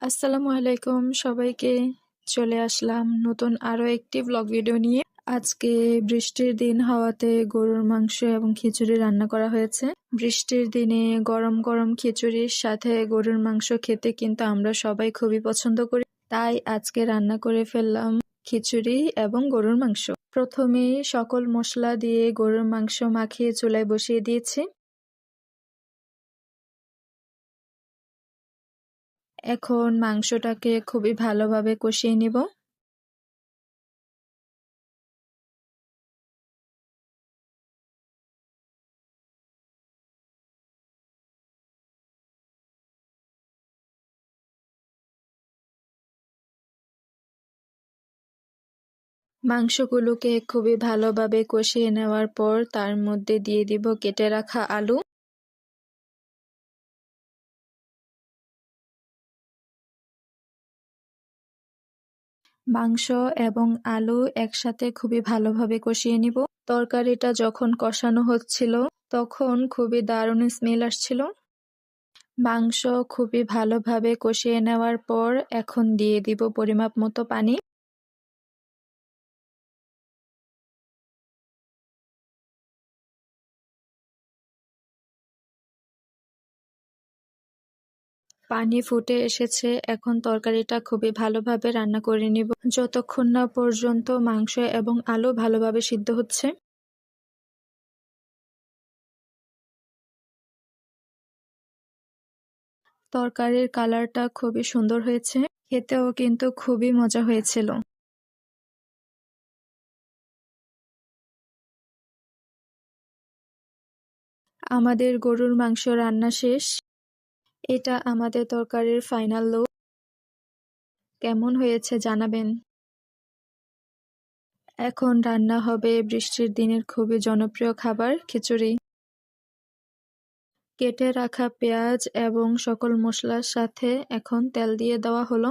আসসালামু আলাইকুম সবাইকে। চলে আসলাম নতুন আরো একটি ব্লগ ভিডিও নিয়ে। আজকে বৃষ্টির দিন হওয়াতে গরুর মাংস এবং খিচুড়ি রান্না করা হয়েছে। বৃষ্টির দিনে গরম গরম খিচুড়ির সাথে গরুর মাংস খেতে কিন্তু আমরা সবাই খুবই পছন্দ করি। তাই আজকে রান্না করে ফেললাম খিচুড়ি এবং গরুর মাংস। প্রথমেই সকল মশলা দিয়ে গরুর মাংস মাখিয়ে চুলায় বসিয়ে দিয়েছি। এখন মাংসটাকে খুবই ভালোভাবে কষিয়ে নিব। মাংসগুলোকে খুবই ভালোভাবে কষিয়ে নেওয়ার পর তার মধ্যে দিয়ে দিব কেটে রাখা আলু। মাংস এবং আলু একসাথে খুবই ভালোভাবে কষিয়ে নিব। তরকারিটা যখন কষানো হচ্ছিল তখন খুবই দারুণ স্মেল আসছিল। মাংস খুবই ভালোভাবে কষিয়ে নেওয়ার পর এখন দিয়ে দিব পরিমাপ মতো পানি। পানি ফুটে এসেছে, এখন তরকারিটা খুবই ভালোভাবে রান্না করে নিব যতক্ষণ না পর্যন্ত মাংস এবং আলু ভালোভাবে সিদ্ধ হচ্ছে। তরকারির কালারটা খুবই সুন্দর হয়েছে, খেতেও কিন্তু খুবই মজা হয়েছিল। আমাদের গরুর মাংস রান্না শেষ। এটা আমাদের তরকারির ফাইনাল লুক। কেমন হয়েছে জানাবেন। এখন রান্না হবে বৃষ্টির দিনের খুবই জনপ্রিয় খাবার খিচুড়ি। কেটে রাখা পেঁয়াজ এবং সকল মশলার সাথে এখন তেল দিয়ে দেওয়া হলো।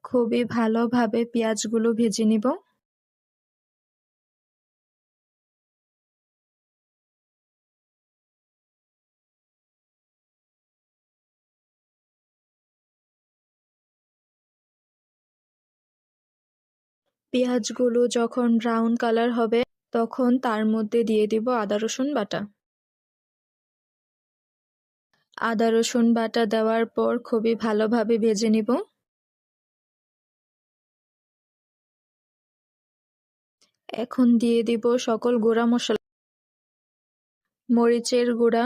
খুবই ভালোভাবে পেঁয়াজগুলো ভেজে নিব। পেঁয়াজগুলো যখন ব্রাউন কালার হবে তখন তার মধ্যে দিয়ে দিব আদা রসুন বাটা। আদা রসুন বাটা দেওয়ার পর খুবই ভালোভাবে ভেজে নিব। এখন দিয়ে দিব সকল গুঁড়া মশলা, মরিচের গুঁড়া,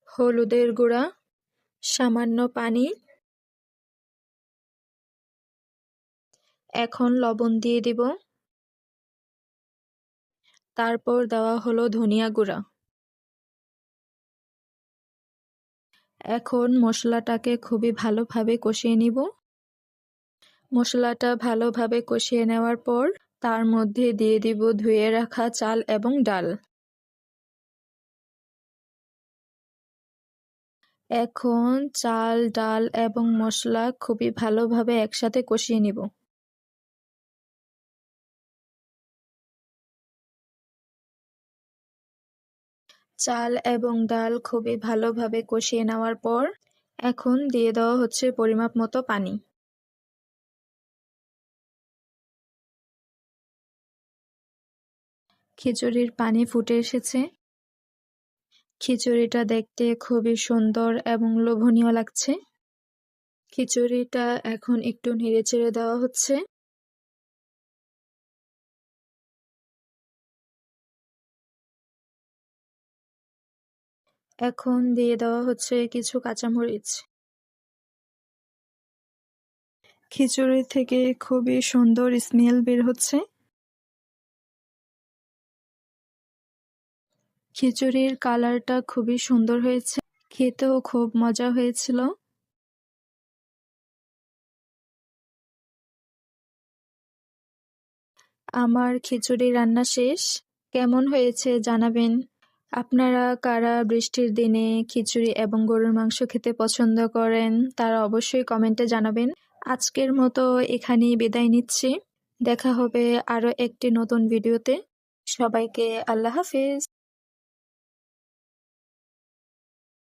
হলুদের গুঁড়া, সামান্য পানি। এখন লবণ দিয়ে দিব। তারপর দেওয়া হলো ধনিয়া গুঁড়া। এখন মশলাটাকে খুবই ভালোভাবে কষিয়ে নিব। মশলাটা ভালোভাবে কষিয়ে নেওয়ার পর তার মধ্যে দিয়ে দিব ধুয়ে রাখা চাল এবং ডাল। এখন চাল, ডাল এবং মশলা খুবই ভালোভাবে একসাথে কষিয়ে নিব। চাল এবং ডাল খুবই ভালোভাবে কষিয়ে নেওয়ার পর এখন দিয়ে দেওয়া হচ্ছে পরিমাপ মতো পানি। খিচুড়ির পানি ফুটে এসেছে। খিচুড়িটা দেখতে খুবই সুন্দর এবং লোভনীয় লাগছে। খিচুড়িটা এখন একটু নেড়েচেড়ে দেওয়া হচ্ছে। এখন দিয়ে দেওয়া হচ্ছে কিছু কাঁচামরিচ। খিচুড়ি থেকে খুবই সুন্দর স্মেল বের হচ্ছে। খিচুড়ির কালারটা খুবই সুন্দর হয়েছে, খেতেও খুব মজা হয়েছিল। আমার খিচুড়ি রান্না শেষ। কেমন হয়েছে জানাবেন। আপনারা কারা বৃষ্টির দিনে খিচুড়ি এবং গরুর মাংস খেতে পছন্দ করেন তারা অবশ্যই কমেন্টে জানাবেন। আজকের মতো এখানেই বিদায় নিচ্ছি। দেখা হবে আরো একটি নতুন ভিডিওতে। সবাইকে আল্লাহ হাফেজ।